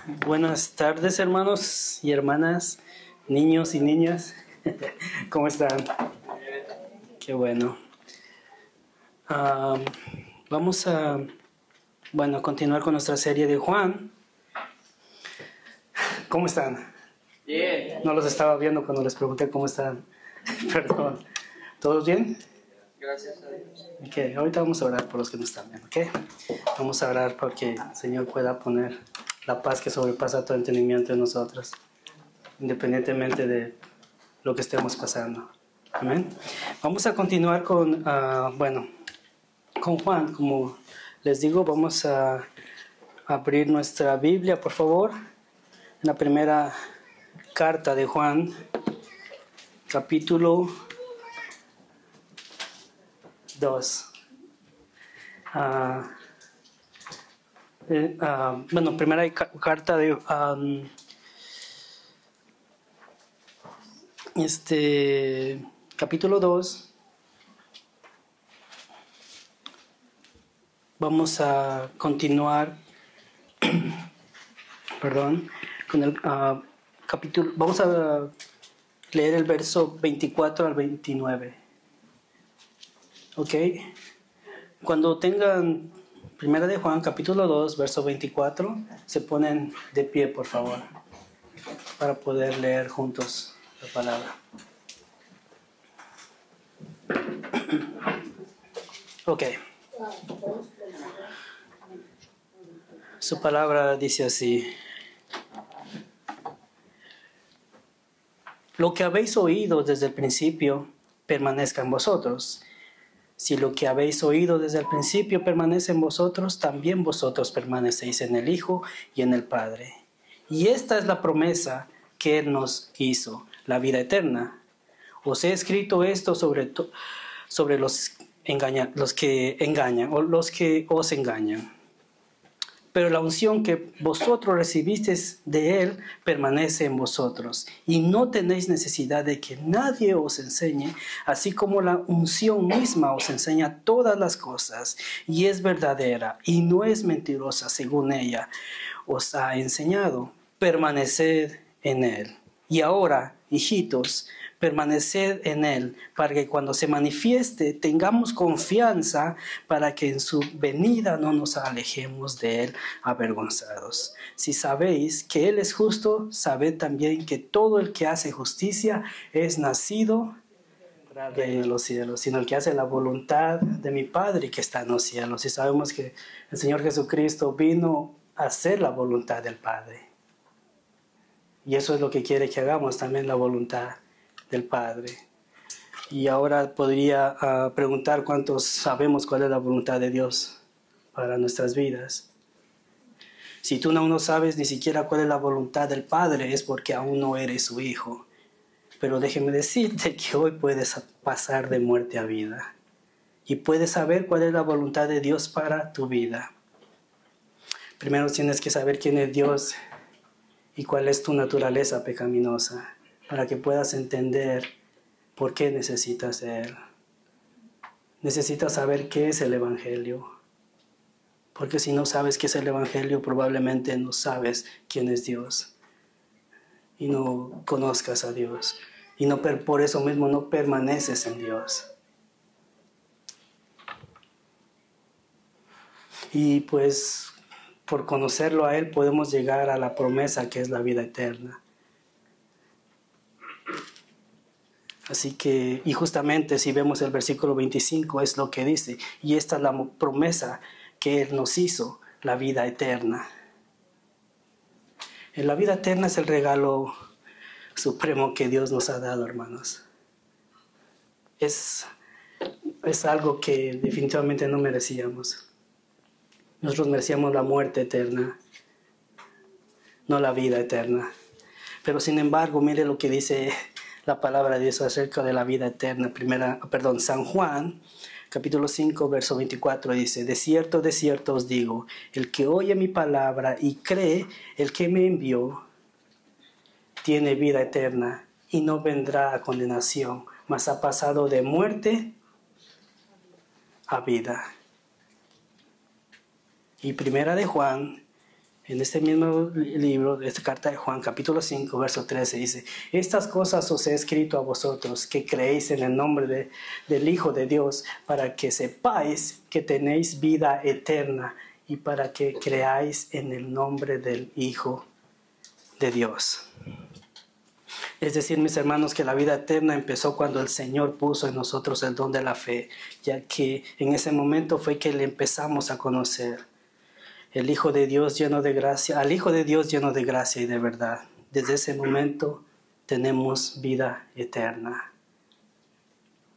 Buenas tardes, hermanos y hermanas, niños y niñas. ¿Cómo están? Qué bueno. Vamos a continuar con nuestra serie de Juan. ¿Cómo están? Bien. No los estaba viendo cuando les pregunté cómo están. Perdón. ¿Todos bien? Gracias a Dios. Okay, ahorita vamos a orar por los que no están bien, ¿ok? Vamos a orar para que el Señor pueda poner la paz que sobrepasa todo entendimiento en nosotros, independientemente de lo que estemos pasando. Amén. Vamos a continuar con Juan. Como les digo, vamos a abrir nuestra Biblia, por favor, en la primera carta de Juan, capítulo 2. Primera carta de capítulo 2. Vamos a continuar con el capítulo. Vamos a leer el verso 24 al 29. ¿Ok? Cuando tengan Primera de Juan, capítulo 2, verso 24, se ponen de pie, por favor, para poder leer juntos la palabra. Ok. Su palabra dice así: lo que habéis oído desde el principio permanezca en vosotros. Si lo que habéis oído desde el principio permanece en vosotros, también vosotros permanecéis en el Hijo y en el Padre. Y esta es la promesa que Él nos hizo, la vida eterna. Os he escrito esto sobre los que engañan o los que os engañan. Pero la unción que vosotros recibisteis de Él permanece en vosotros, y no tenéis necesidad de que nadie os enseñe, así como la unción misma os enseña todas las cosas, y es verdadera, y no es mentirosa según ella os ha enseñado. Permaneced en Él. Y ahora, hijitos, permaneced en Él, para que cuando se manifieste tengamos confianza, para que en su venida no nos alejemos de Él avergonzados. Si sabéis que Él es justo, sabed también que todo el que hace justicia es nacido para el reino de los cielos, sino el que hace la voluntad de mi Padre que está en los cielos. Y sabemos que el Señor Jesucristo vino a hacer la voluntad del Padre. Y eso es lo que quiere que hagamos, también la voluntad del Padre. Y ahora podría preguntar cuántos sabemos cuál es la voluntad de Dios para nuestras vidas. Si tú aún no sabes ni siquiera cuál es la voluntad del Padre, es porque aún no eres su hijo. Pero déjeme decirte que hoy puedes pasar de muerte a vida. Y puedes saber cuál es la voluntad de Dios para tu vida. Primero tienes que saber quién es Dios y cuál es tu naturaleza pecaminosa, para que puedas entender por qué necesitas de Él. Necesitas saber qué es el Evangelio, porque si no sabes qué es el Evangelio, probablemente no sabes quién es Dios y no conozcas a Dios, y por eso mismo no permaneces en Dios. Y pues por conocerlo a Él podemos llegar a la promesa que es la vida eterna. Así que, y justamente si vemos el versículo 25 es lo que dice, y esta es la promesa que Él nos hizo, la vida eterna. La vida eterna es el regalo supremo que Dios nos ha dado, hermanos. Es algo que definitivamente no merecíamos. Nosotros merecíamos la muerte eterna, no la vida eterna. Pero sin embargo, mire lo que dice la palabra de Dios acerca de la vida eterna. San Juan, capítulo 5, verso 24 dice: de cierto os digo, el que oye mi palabra y cree el que me envió, tiene vida eterna y no vendrá a condenación, mas ha pasado de muerte a vida. Y primera de Juan, En este mismo libro, de esta carta de Juan, capítulo 5, verso 13, dice: estas cosas os he escrito a vosotros que creéis en el nombre del Hijo de Dios, para que sepáis que tenéis vida eterna y para que creáis en el nombre del Hijo de Dios. Es decir, mis hermanos, que la vida eterna empezó cuando el Señor puso en nosotros el don de la fe, ya que en ese momento fue que le empezamos a conocer. El Hijo de Dios lleno de gracia, al Hijo de Dios lleno de gracia y de verdad. Desde ese momento tenemos vida eterna.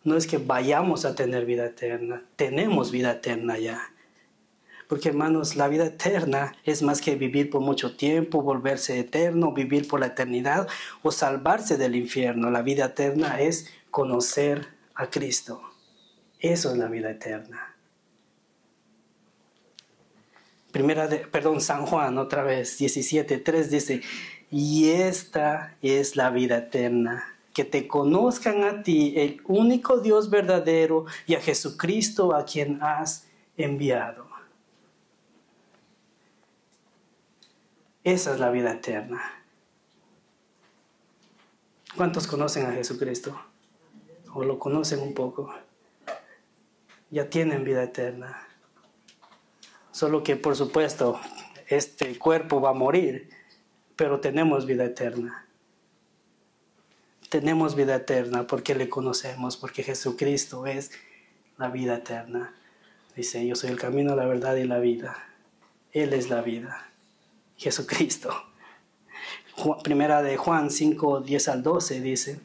No es que vayamos a tener vida eterna, tenemos vida eterna ya. Porque, hermanos, la vida eterna es más que vivir por mucho tiempo, volverse eterno, vivir por la eternidad o salvarse del infierno. La vida eterna es conocer a Cristo. Eso es la vida eterna. San Juan, otra vez, 17:3 dice: y esta es la vida eterna, que te conozcan a ti, el único Dios verdadero, y a Jesucristo a quien has enviado. Esa es la vida eterna. ¿Cuántos conocen a Jesucristo? ¿O lo conocen un poco? Ya tienen vida eterna. Solo que, por supuesto, este cuerpo va a morir, pero tenemos vida eterna. Tenemos vida eterna porque le conocemos, porque Jesucristo es la vida eterna. Dice: yo soy el camino, la verdad y la vida. Él es la vida. Jesucristo. Primera de Juan 5, 10 al 12 dice: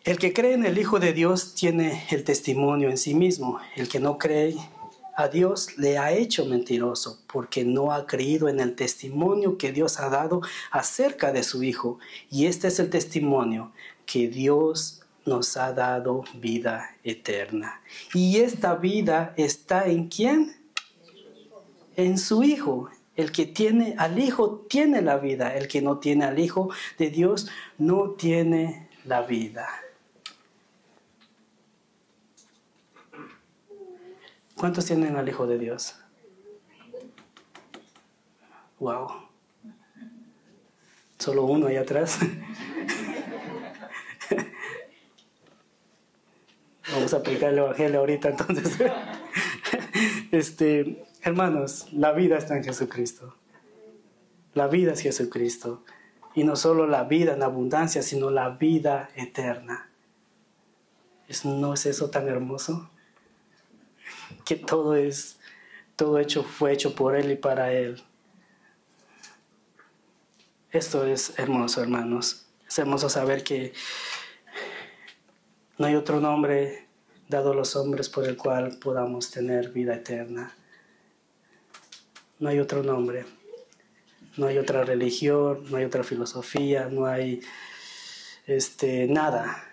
el que cree en el Hijo de Dios tiene el testimonio en sí mismo. El que no cree a Dios le ha hecho mentiroso, porque no ha creído en el testimonio que Dios ha dado acerca de su Hijo. Y este es el testimonio, que Dios nos ha dado vida eterna. Y esta vida está ¿en quién? En su Hijo. El que tiene al Hijo tiene la vida. El que no tiene al Hijo de Dios no tiene la vida. ¿Cuántos tienen al Hijo de Dios? Wow. Solo uno ahí atrás. Vamos a aplicar el Evangelio ahorita entonces. Hermanos, la vida está en Jesucristo. La vida es Jesucristo. Y no solo la vida en abundancia, sino la vida eterna. ¿No es eso tan hermoso? Que todo fue hecho por Él y para Él. Esto es hermoso, hermanos. Es hermoso saber que no hay otro nombre dado a los hombres por el cual podamos tener vida eterna. No hay otro nombre. No hay otra religión, no hay otra filosofía, no hay nada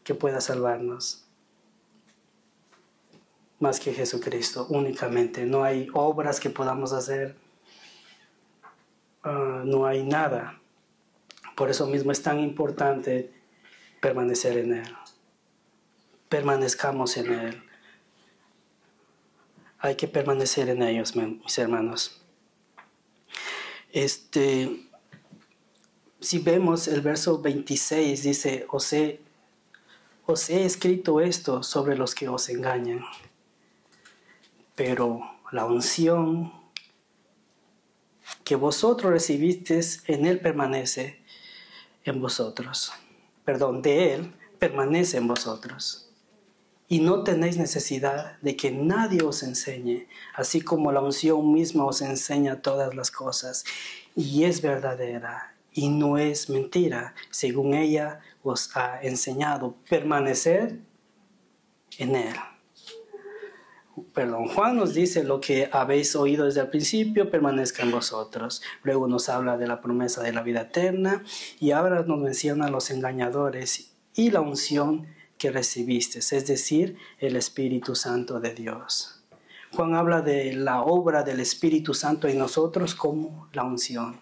que pueda salvarnos más que Jesucristo, únicamente. No hay obras que podamos hacer, no hay nada. Por eso mismo es tan importante permanecer en Él. Permanezcamos en Él. Hay que permanecer en ellos, mis hermanos. Si vemos el verso 26, dice: os he escrito esto sobre los que os engañan, pero la unción que vosotros recibisteis en Él permanece en vosotros. De Él permanece en vosotros. Y no tenéis necesidad de que nadie os enseñe, así como la unción misma os enseña todas las cosas, y es verdadera, y no es mentira, según ella os ha enseñado. Permanecer en Él. Juan nos dice: lo que habéis oído desde el principio permanezca en vosotros. Luego nos habla de la promesa de la vida eterna, y ahora nos menciona a los engañadores y la unción que recibiste, es decir, el Espíritu Santo de Dios. Juan habla de la obra del Espíritu Santo en nosotros como la unción.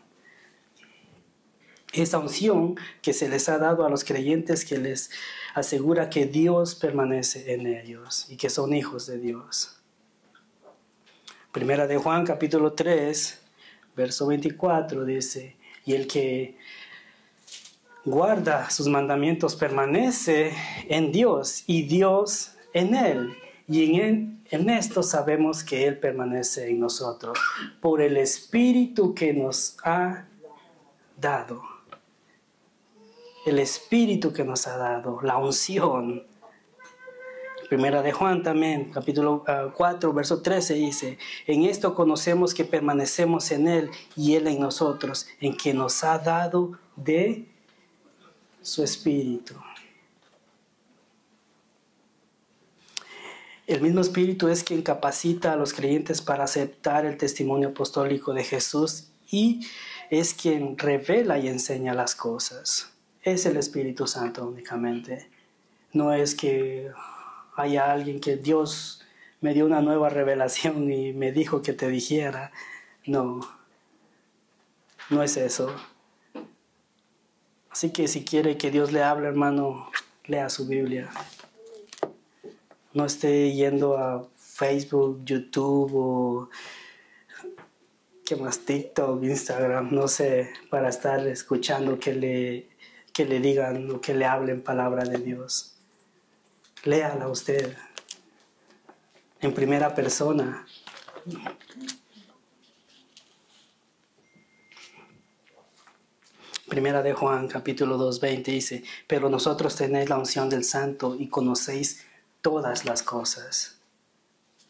Esa unción que se les ha dado a los creyentes, que les asegura que Dios permanece en ellos y que son hijos de Dios. Primera de Juan, capítulo 3, verso 24, dice, y el que guarda sus mandamientos permanece en Dios y Dios en él. Y en esto sabemos que Él permanece en nosotros por el Espíritu que nos ha dado. El Espíritu que nos ha dado, la unción. Primera de Juan también, capítulo 4, verso 13 dice, en esto conocemos que permanecemos en Él y Él en nosotros, en que nos ha dado de su Espíritu. El mismo Espíritu es quien capacita a los creyentes para aceptar el testimonio apostólico de Jesús y es quien revela y enseña las cosas. Es el Espíritu Santo únicamente. No es que haya alguien que Dios me dio una nueva revelación y me dijo que te dijera. No, no es eso. Así que si quiere que Dios le hable, hermano, lea su Biblia. No esté yendo a Facebook, YouTube o ¿qué más? TikTok, Instagram, no sé, para estar escuchando que le digan o que le hablen palabra de Dios. Léala usted en primera persona. Primera de Juan, capítulo 2, 20 dice, pero nosotros tenéis la unción del Santo y conocéis todas las cosas.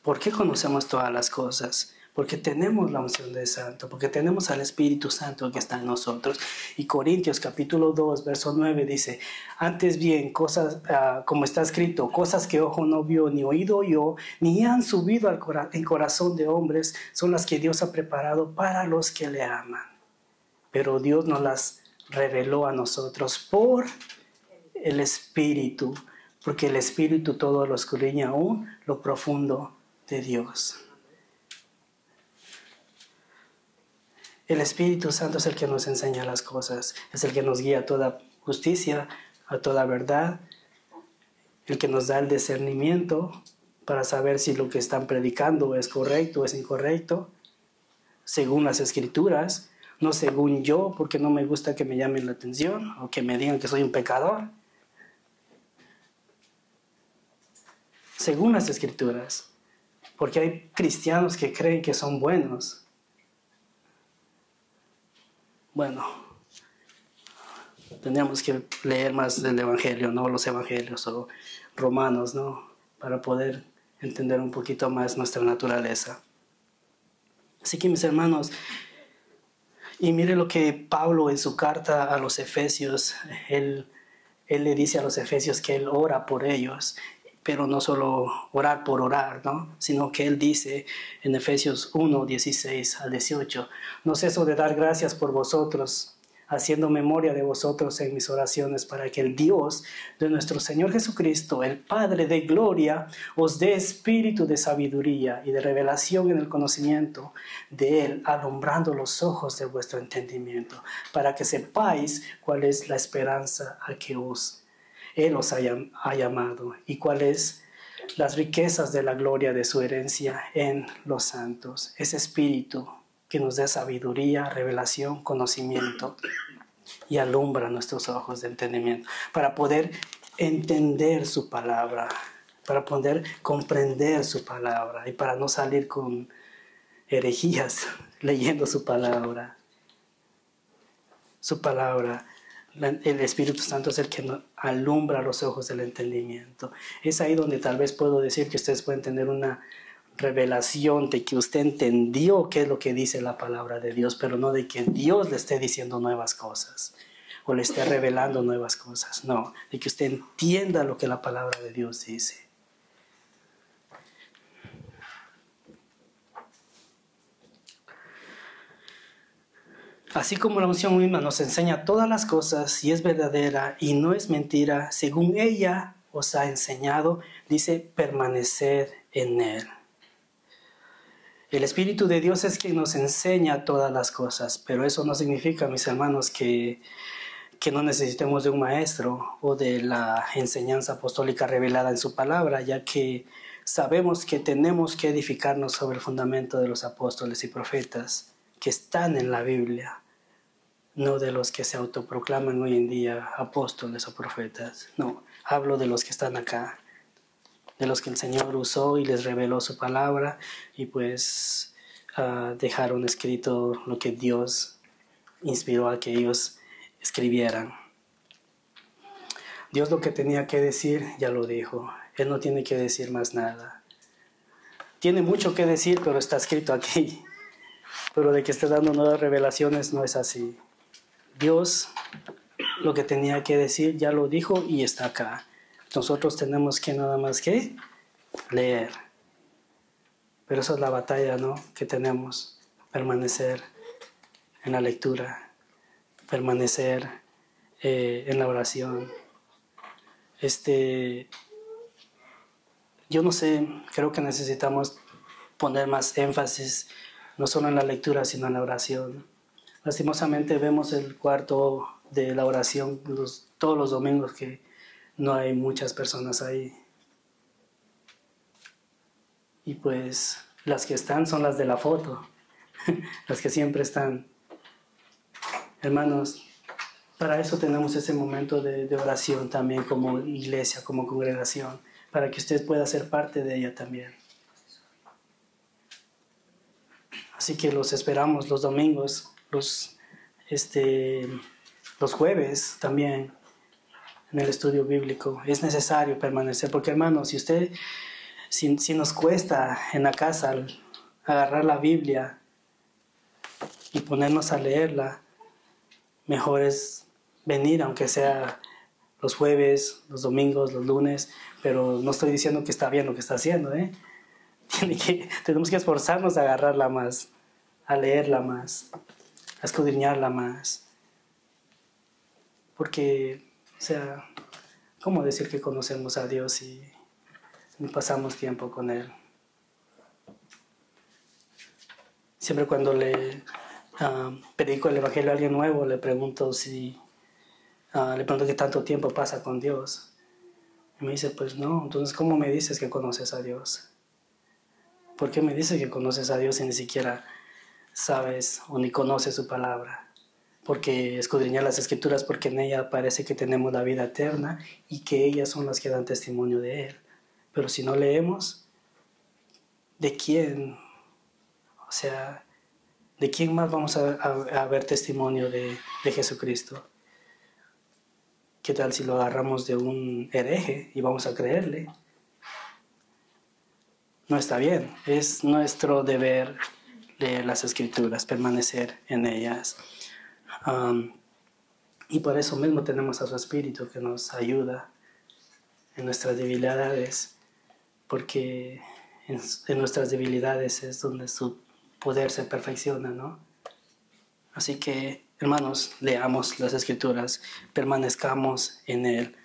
¿Por qué conocemos todas las cosas? Porque tenemos la unción del Santo, porque tenemos al Espíritu Santo que está en nosotros. Y Corintios capítulo 2, verso 9 dice, antes bien, cosas, como está escrito, cosas que ojo no vio, ni oído oyó, ni han subido al corazón de hombres, son las que Dios ha preparado para los que le aman. Pero Dios nos las reveló a nosotros por el Espíritu, porque el Espíritu todo lo escudriña aún lo profundo de Dios. El Espíritu Santo es el que nos enseña las cosas, es el que nos guía a toda justicia, a toda verdad, el que nos da el discernimiento para saber si lo que están predicando es correcto o es incorrecto, según las Escrituras, no según yo, porque no me gusta que me llamen la atención o que me digan que soy un pecador. Según las Escrituras, porque hay cristianos que creen que son buenos. Bueno, tendríamos que leer más del Evangelio, ¿no? Los Evangelios o Romanos, ¿no? Para poder entender un poquito más nuestra naturaleza. Así que mis hermanos, y mire lo que Pablo en su carta a los Efesios, él le dice a los Efesios que él ora por ellos, pero no solo orar por orar, ¿no? Sino que él dice en Efesios 1, 16 al 18, no ceso de dar gracias por vosotros, haciendo memoria de vosotros en mis oraciones, para que el Dios de nuestro Señor Jesucristo, el Padre de gloria, os dé espíritu de sabiduría y de revelación en el conocimiento de Él, alumbrando los ojos de vuestro entendimiento, para que sepáis cuál es la esperanza a que Él os ha llamado y cuáles las riquezas de la gloria de su herencia en los santos. Ese espíritu que nos dé sabiduría, revelación, conocimiento y alumbra nuestros ojos de entendimiento para poder entender su palabra, para poder comprender su palabra y para no salir con herejías leyendo su palabra. Su palabra. El Espíritu Santo es el que alumbra los ojos del entendimiento. Es ahí donde tal vez puedo decir que ustedes pueden tener una revelación de que usted entendió qué es lo que dice la palabra de Dios, pero no de que Dios le esté diciendo nuevas cosas o le esté revelando nuevas cosas. No, de que usted entienda lo que la palabra de Dios dice. Así como la unción misma nos enseña todas las cosas y es verdadera y no es mentira, según ella os ha enseñado, dice, permaneced en Él. El Espíritu de Dios es quien nos enseña todas las cosas, pero eso no significa, mis hermanos, que no necesitemos de un maestro o de la enseñanza apostólica revelada en su palabra, ya que sabemos que tenemos que edificarnos sobre el fundamento de los apóstoles y profetas que están en la Biblia, no de los que se autoproclaman hoy en día apóstoles o profetas. No, hablo de los que están acá, de los que el Señor usó y les reveló su palabra y pues dejaron escrito lo que Dios inspiró a que ellos escribieran. Dios lo que tenía que decir ya lo dijo. Él no tiene que decir más nada. Tiene mucho que decir, pero está escrito aquí. Pero de que esté dando nuevas revelaciones no es así. Dios lo que tenía que decir ya lo dijo y está acá. Nosotros tenemos que nada más que leer. Pero esa es la batalla, ¿no?, que tenemos. Permanecer en la lectura. Permanecer en la oración. Yo no sé, creo que necesitamos poner más énfasis no solo en la lectura, sino en la oración. Lastimosamente vemos el cuarto de la oración todos los domingos que no hay muchas personas ahí. Y pues las que están son las de la foto, las que siempre están. Hermanos, para eso tenemos ese momento de oración también como iglesia, como congregación, para que usted pueda ser parte de ella también. Así que los esperamos los domingos, los jueves también en el estudio bíblico. Es necesario permanecer, porque hermanos, si nos cuesta en la casa agarrar la Biblia y ponernos a leerla, mejor es venir, aunque sea los jueves, los domingos, los lunes, pero no estoy diciendo que está bien lo que está haciendo, Tenemos que esforzarnos a agarrarla más, a leerla más, a escudriñarla más. Porque, ¿cómo decir que conocemos a Dios si no pasamos tiempo con Él? Siempre cuando le predico el Evangelio a alguien nuevo, le pregunto qué tanto tiempo pasa con Dios. Y me dice, pues no, entonces ¿cómo me dices que conoces a Dios? ¿Por qué me dices que conoces a Dios si ni siquiera sabes o ni conoces su palabra? Porque escudriñar las Escrituras, porque en ella parece que tenemos la vida eterna y que ellas son las que dan testimonio de Él. Pero si no leemos, ¿de quién? ¿De quién más vamos a ver testimonio de Jesucristo? ¿Qué tal si lo agarramos de un hereje y vamos a creerle? No está bien. Es nuestro deber leer las Escrituras, permanecer en ellas. Y por eso mismo tenemos a su Espíritu que nos ayuda en nuestras debilidades, porque en nuestras debilidades es donde su poder se perfecciona, ¿no? Así que, hermanos, leamos las Escrituras, permanezcamos en Él.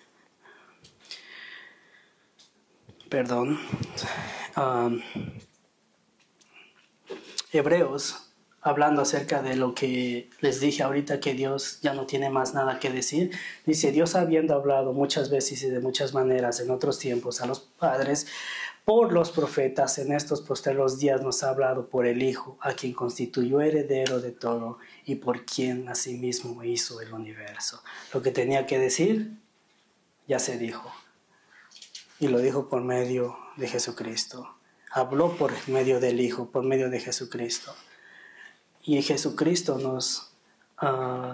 Hebreos, hablando acerca de lo que les dije ahorita, que Dios ya no tiene más nada que decir, dice: Dios, habiendo hablado muchas veces y de muchas maneras en otros tiempos a los padres por los profetas, en estos postreros días nos ha hablado por el Hijo, a quien constituyó heredero de todo y por quien asimismo hizo el universo. Lo que tenía que decir ya se dijo, y lo dijo por medio de Jesucristo. Habló por medio del Hijo, por medio de Jesucristo. Y Jesucristo nos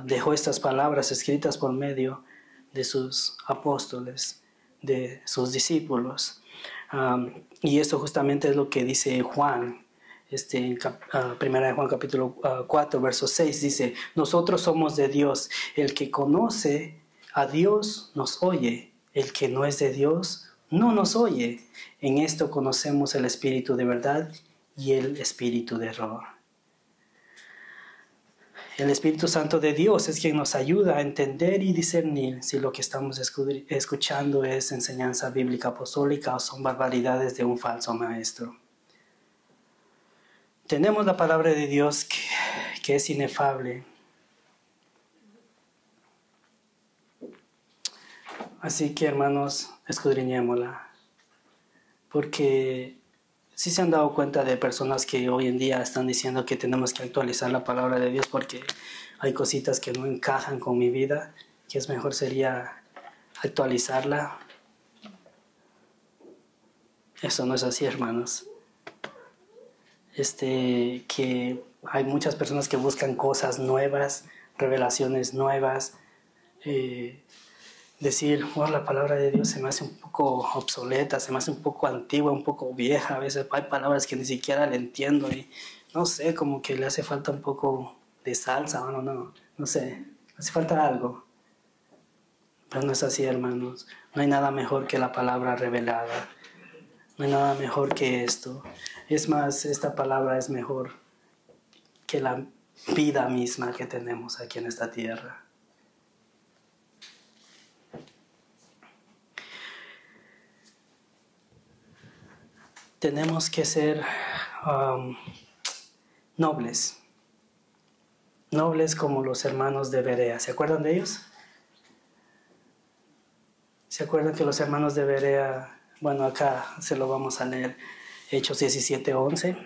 dejó estas palabras escritas por medio de sus apóstoles, de sus discípulos. Y esto justamente es lo que dice Juan, en 1 Juan capítulo 4, verso 6, dice: nosotros somos de Dios, el que conoce a Dios nos oye, el que no es de Dios no nos oye. En esto conocemos el espíritu de verdad y el espíritu de error. El Espíritu Santo de Dios es quien nos ayuda a entender y discernir si lo que estamos escuchando es enseñanza bíblica apostólica o son barbaridades de un falso maestro. Tenemos la palabra de Dios que es inefable. Así que, hermanos, escudriñémosla. porque sí se han dado cuenta de personas que hoy en día están diciendo que tenemos que actualizar la palabra de Dios porque hay cositas que no encajan con mi vida, que es mejor sería actualizarla. Eso no es así, hermanos. Que hay muchas personas que buscan cosas nuevas, revelaciones nuevas, decir, oh, la palabra de Dios se me hace un poco obsoleta, se me hace un poco antigua, un poco vieja, a veces hay palabras que ni siquiera le entiendo y no sé, como que le hace falta un poco de salsa, no sé, hace falta algo. Pero no es así, hermanos, no hay nada mejor que la palabra revelada, no hay nada mejor que esto. Es más, esta palabra es mejor que la vida misma que tenemos aquí en esta tierra. Tenemos que ser nobles como los hermanos de Berea. ¿Se acuerdan de ellos? ¿Se acuerdan que los hermanos de Berea, bueno, acá se lo vamos a leer, Hechos 17:11,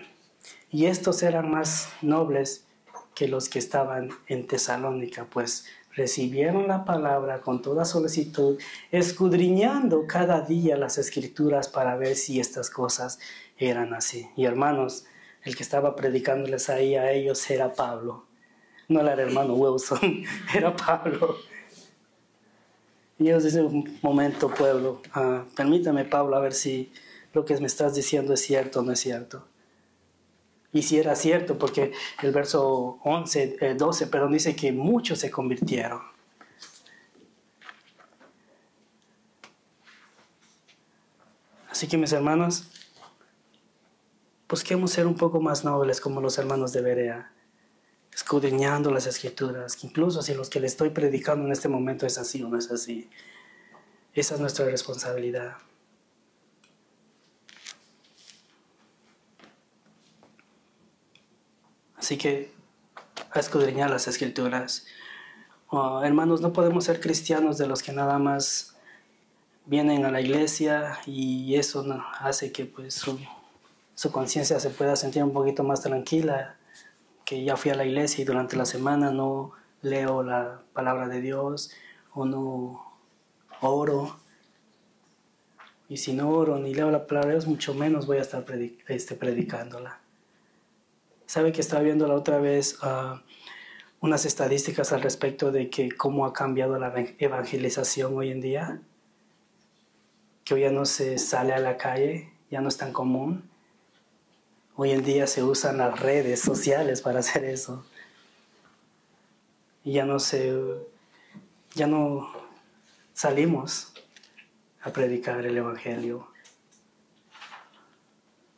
y estos eran más nobles que los que estaban en Tesalónica, pues recibieron la palabra con toda solicitud, escudriñando cada día las Escrituras para ver si estas cosas eran así. Y hermanos, el que estaba predicándoles ahí a ellos era Pablo. No era el hermano Wilson, era Pablo. Y ellos dicen, un momento, pueblo, permítame, Pablo, a ver si lo que me estás diciendo es cierto o no es cierto. Y si era cierto, porque el verso 12, dice que muchos se convirtieron. Así que mis hermanos, busquemos ser un poco más nobles como los hermanos de Berea, escudriñando las Escrituras, que incluso si los que le estoy predicando en este momento es así o no es así. Esa es nuestra responsabilidad. Así que a escudriñar las Escrituras. Hermanos, no podemos ser cristianos de los que nada más vienen a la iglesia y eso hace que pues, su conciencia se pueda sentir un poquito más tranquila, que ya fui a la iglesia y durante la semana no leo la palabra de Dios o no oro. Y si no oro ni leo la palabra de Dios, mucho menos voy a estar predicándola. ¿Sabe que estaba viendo la otra vez unas estadísticas al respecto de que cómo ha cambiado la evangelización hoy en día? Que hoy ya no se sale a la calle, ya no es tan común. Hoy en día se usan las redes sociales para hacer eso. Y ya no salimos a predicar el evangelio.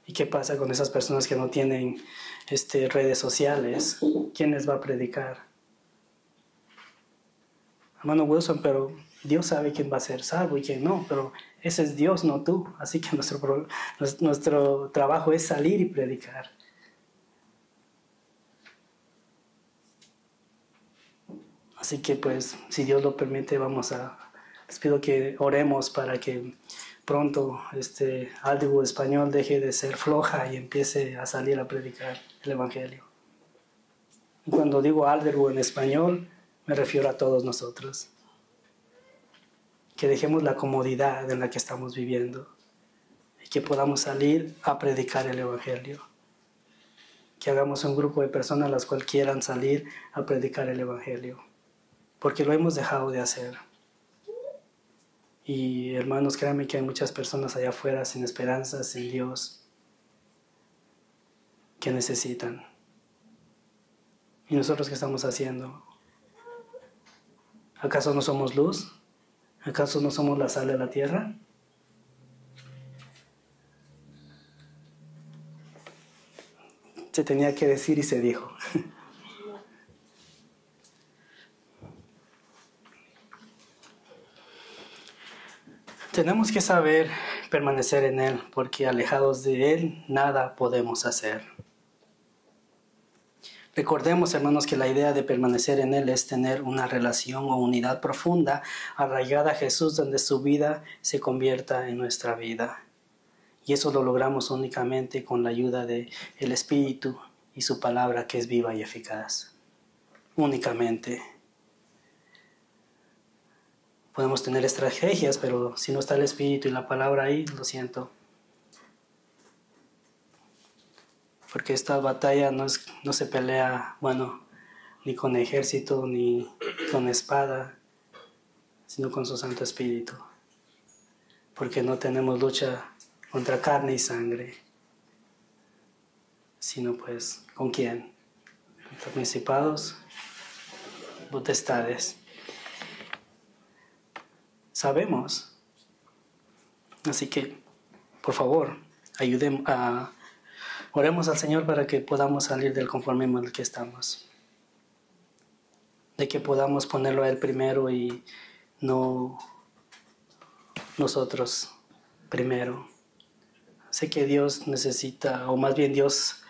¿Y qué pasa con esas personas que no tienen redes sociales? ¿Quién les va a predicar? Hermano Wilson, pero Dios sabe quién va a ser salvo y quién no, pero ese es Dios, no tú. Así que nuestro trabajo es salir y predicar. Así que pues, si Dios lo permite, les pido que oremos para que pronto Alderwood español deje de ser floja y empiece a salir a predicar el evangelio. Y cuando digo Alderwood en español, me refiero a todos nosotros. Que dejemos la comodidad en la que estamos viviendo y que podamos salir a predicar el evangelio. Que hagamos un grupo de personas las cuales quieran salir a predicar el evangelio, porque lo hemos dejado de hacer. Y hermanos, créanme que hay muchas personas allá afuera sin esperanza, sin Dios, que necesitan. ¿Y nosotros qué estamos haciendo? ¿Acaso no somos luz? ¿Acaso no somos la sal de la tierra? Se tenía que decir y se dijo. Tenemos que saber permanecer en Él, porque alejados de Él nada podemos hacer. Recordemos, hermanos, que la idea de permanecer en Él es tener una relación o unidad profunda, arraigada a Jesús, donde su vida se convierta en nuestra vida. Y eso lo logramos únicamente con la ayuda del Espíritu y su palabra que es viva y eficaz. Únicamente. Podemos tener estrategias, pero si no está el Espíritu y la palabra ahí, lo siento. Porque esta batalla no se pelea, ni con ejército, ni con espada, sino con su Santo Espíritu. Porque no tenemos lucha contra carne y sangre, sino pues, ¿con quién? Contra principados, potestades. Sabemos. Así que, por favor, oremos al Señor para que podamos salir del conformismo en el que estamos. De que podamos ponerlo a Él primero y no nosotros primero. Sé que Dios necesita, o más bien Dios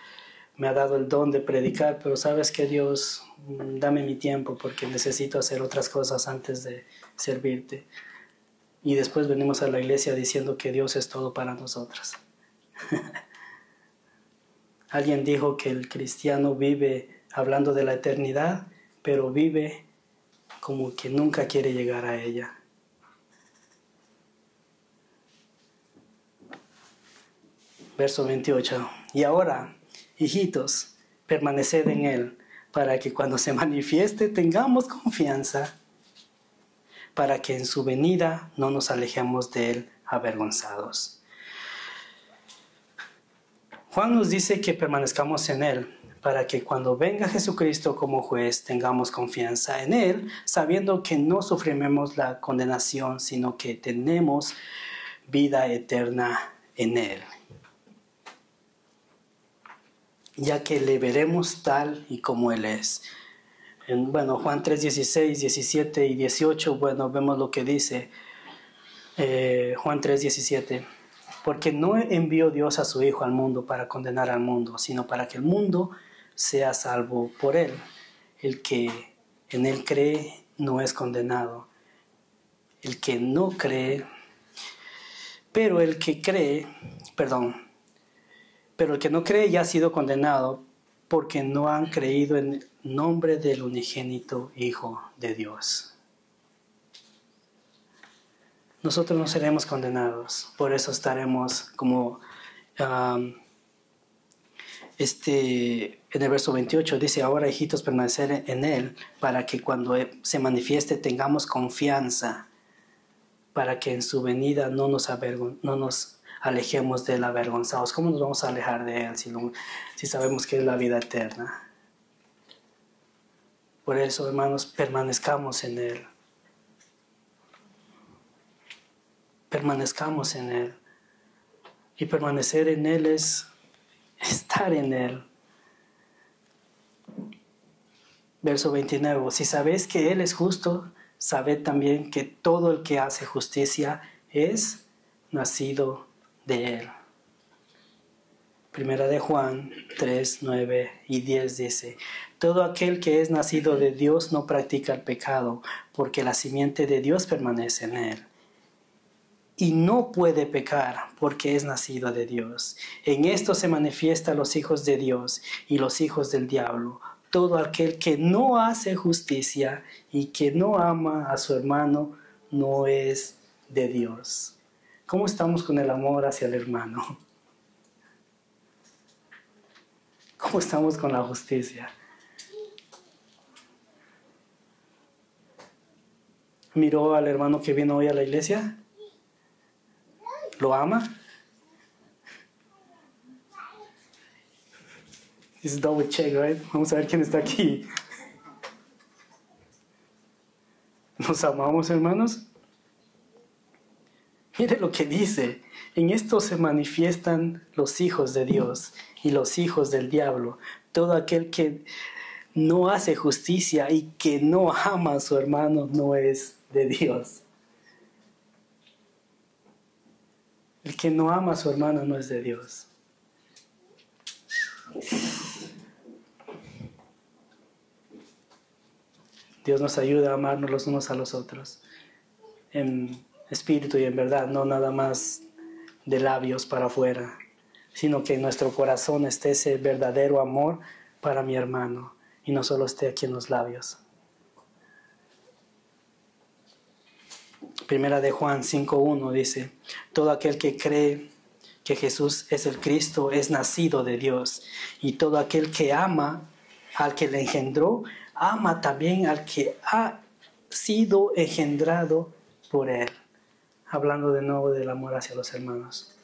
me ha dado el don de predicar, pero sabes que Dios, dame mi tiempo porque necesito hacer otras cosas antes de servirte. Y después venimos a la iglesia diciendo que Dios es todo para nosotros. Alguien dijo que el cristiano vive hablando de la eternidad, pero vive como que nunca quiere llegar a ella. Verso 28. Y ahora, hijitos, permaneced en Él, para que cuando se manifieste tengamos confianza, para que en su venida no nos alejemos de Él avergonzados. Juan nos dice que permanezcamos en Él, para que cuando venga Jesucristo como juez tengamos confianza en Él, sabiendo que no sufriremos la condenación, sino que tenemos vida eterna en Él. Ya que le veremos tal y como Él es. Juan 3, 16, 17 y 18, vemos lo que dice Juan 3, 17. Porque no envió Dios a su Hijo al mundo para condenar al mundo, sino para que el mundo sea salvo por Él. El que en Él cree no es condenado. El que no cree, pero el que no cree ya ha sido condenado porque no han creído en el nombre del unigénito Hijo de Dios. Nosotros no seremos condenados, por eso estaremos como en el verso 28 dice, ahora hijitos permanecer en Él, para que cuando se manifieste tengamos confianza, para que en su venida no nos alejemos de él avergonzados. ¿Cómo nos vamos a alejar de Él si sabemos que es la vida eterna? Por eso, hermanos, permanezcamos en Él. Permanezcamos en Él. Y permanecer en Él es estar en Él. Verso 29. Si sabéis que Él es justo, sabed también que todo el que hace justicia es nacido de Él. Primera de Juan 3, 9 y 10 dice, todo aquel que es nacido de Dios no practica el pecado, porque la simiente de Dios permanece en él. Y no puede pecar, porque es nacido de Dios. En esto se manifiestan los hijos de Dios y los hijos del diablo. Todo aquel que no hace justicia y que no ama a su hermano no es de Dios. ¿Cómo estamos con el amor hacia el hermano? ¿Cómo estamos con la justicia? ¿Miró al hermano que vino hoy a la iglesia? ¿Lo ama? Es double check, right? Vamos a ver quién está aquí. ¿Nos amamos, hermanos? Mire lo que dice. En esto se manifiestan los hijos de Dios y los hijos del diablo. Todo aquel que no hace justicia y que no ama a su hermano no es de Dios. El que no ama a su hermano no es de Dios. Dios nos ayuda a amarnos los unos a los otros en espíritu y en verdad, no nada más de labios para afuera, sino que en nuestro corazón esté ese verdadero amor para mi hermano y no solo esté aquí en los labios. Primera de Juan 5:1 dice: todo aquel que cree que Jesús es el Cristo es nacido de Dios, y todo aquel que ama al que le engendró, ama también al que ha sido engendrado por él. Hablando de nuevo del amor hacia los hermanos.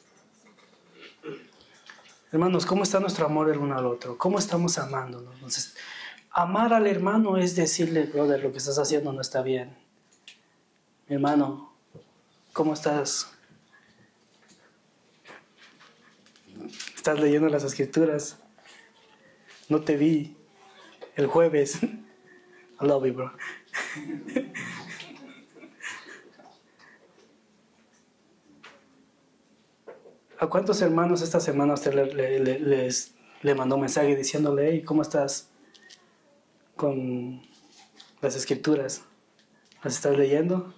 Hermanos, ¿cómo está nuestro amor el uno al otro? ¿Cómo estamos amándonos? Entonces, amar al hermano es decirle: brother, lo que estás haciendo no está bien. Mi hermano, ¿cómo estás? ¿Estás leyendo las escrituras? No te vi el jueves. I love you, bro. ¿A cuántos hermanos esta semana usted le mandó un mensaje diciéndole: hey, ¿cómo estás con las escrituras? ¿Las estás leyendo?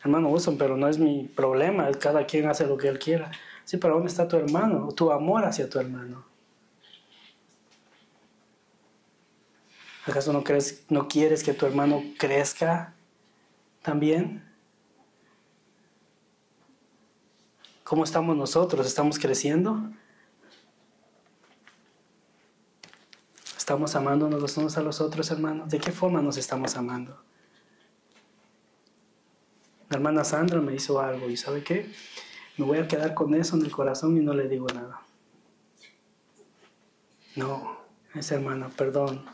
Hermano Wilson, pero no es mi problema, cada quien hace lo que él quiera. Sí, pero ¿dónde está tu hermano? Tu amor hacia tu hermano. ¿Acaso no quieres que tu hermano crezca también? ¿Cómo estamos nosotros? ¿Estamos creciendo? ¿Estamos amándonos los unos a los otros, hermanos? ¿De qué forma nos estamos amando? La hermana Sandra me hizo algo y ¿sabe qué? Me voy a quedar con eso en el corazón y no le digo nada. No, esa hermana, perdón.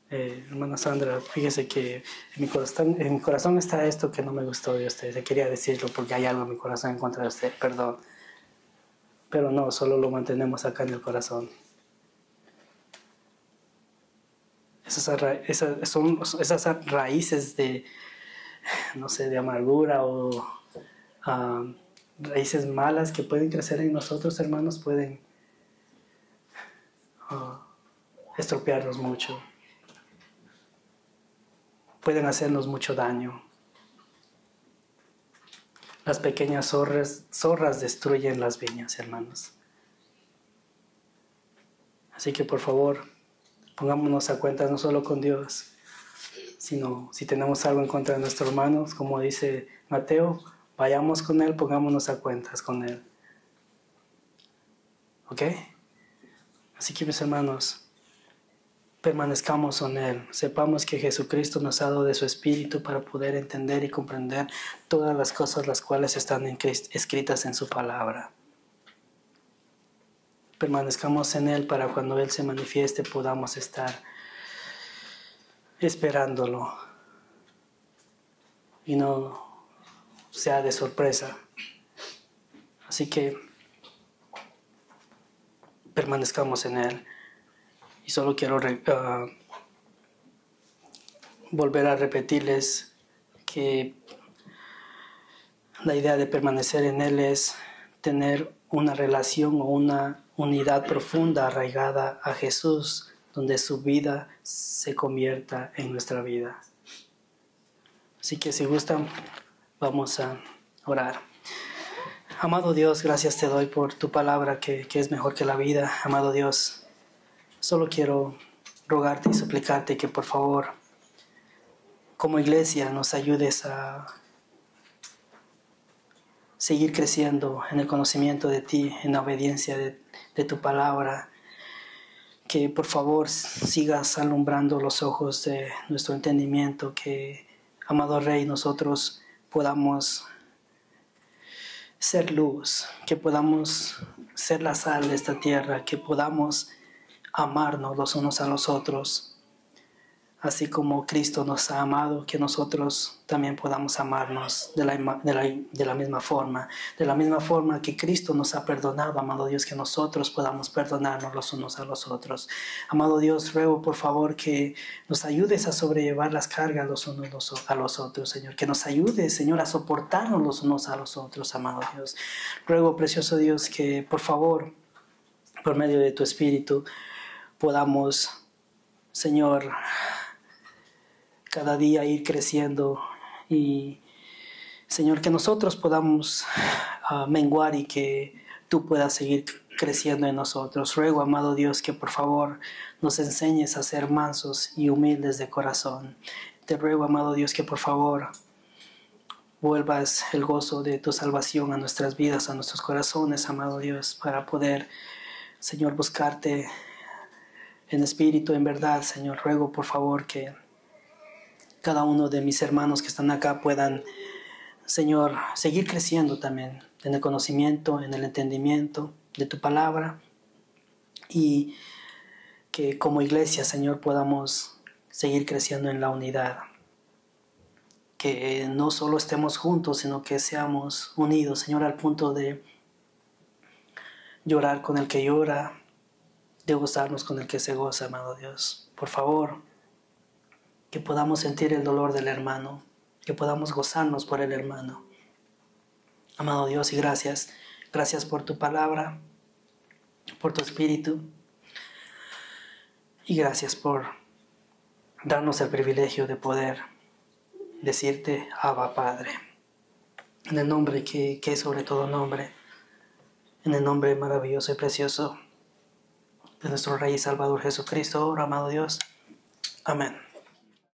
Hermana Sandra, fíjese que en mi corazón está esto que no me gustó de usted. Le quería decirlo porque hay algo en mi corazón en contra de usted, perdón. Pero no, solo lo mantenemos acá en el corazón. Son esas raíces de, no sé, de amargura o raíces malas que pueden crecer en nosotros, hermanos, pueden estropearnos mucho. Pueden hacernos mucho daño. Las pequeñas zorras destruyen las viñas, hermanos. Así que por favor, pongámonos a cuentas no solo con Dios, sino si tenemos algo en contra de nuestros hermanos, como dice Mateo, vayamos con Él, pongámonos a cuentas con Él. ¿Ok? Así que mis hermanos, permanezcamos en Él. Sepamos que Jesucristo nos ha dado de su Espíritu para poder entender y comprender todas las cosas las cuales están escritas en su palabra. Permanezcamos en Él para cuando Él se manifieste podamos estar esperándolo y no sea de sorpresa. Así que permanezcamos en Él. Y solo quiero volver a repetirles que la idea de permanecer en Él es tener una relación o una unidad profunda arraigada a Jesús, donde su vida se convierta en nuestra vida. Así que si gustan, vamos a orar. Amado Dios, gracias te doy por tu palabra que es mejor que la vida. Amado Dios, solo quiero rogarte y suplicarte que por favor, como iglesia, nos ayudes a seguir creciendo en el conocimiento de ti, en la obediencia de tu palabra. Que por favor sigas alumbrando los ojos de nuestro entendimiento, que, amado Rey, nosotros podamos ser luz, que podamos ser la sal de esta tierra, que podamos amarnos los unos a los otros, así como Cristo nos ha amado, que nosotros también podamos amarnos de la misma forma que Cristo nos ha perdonado, amado Dios, que nosotros podamos perdonarnos los unos a los otros. Amado Dios, ruego por favor que nos ayudes a sobrellevar las cargas los unos a los otros, Señor, que nos ayudes, Señor, a soportarnos los unos a los otros, amado Dios. Ruego, precioso Dios, que por favor, por medio de tu Espíritu, podamos, Señor, cada día ir creciendo y, Señor, que nosotros podamos menguar y que tú puedas seguir creciendo en nosotros. Ruego, amado Dios, que por favor nos enseñes a ser mansos y humildes de corazón. Te ruego, amado Dios, que por favor vuelvas el gozo de tu salvación a nuestras vidas, a nuestros corazones, amado Dios, para poder, Señor, buscarte en espíritu, en verdad. Señor, ruego por favor que cada uno de mis hermanos que están acá puedan, Señor, seguir creciendo también en el conocimiento, en el entendimiento de tu palabra, y que como iglesia, Señor, podamos seguir creciendo en la unidad. Que no solo estemos juntos, sino que seamos unidos, Señor, al punto de llorar con el que llora, de gozarnos con el que se goza, amado Dios. Por favor, que podamos sentir el dolor del hermano, que podamos gozarnos por el hermano. Amado Dios, y gracias. Gracias por tu palabra, por tu espíritu. Y gracias por darnos el privilegio de poder decirte Abba Padre. En el nombre que es sobre todo nombre. En el nombre maravilloso y precioso de nuestro Rey y Salvador Jesucristo, amado Dios. Amén.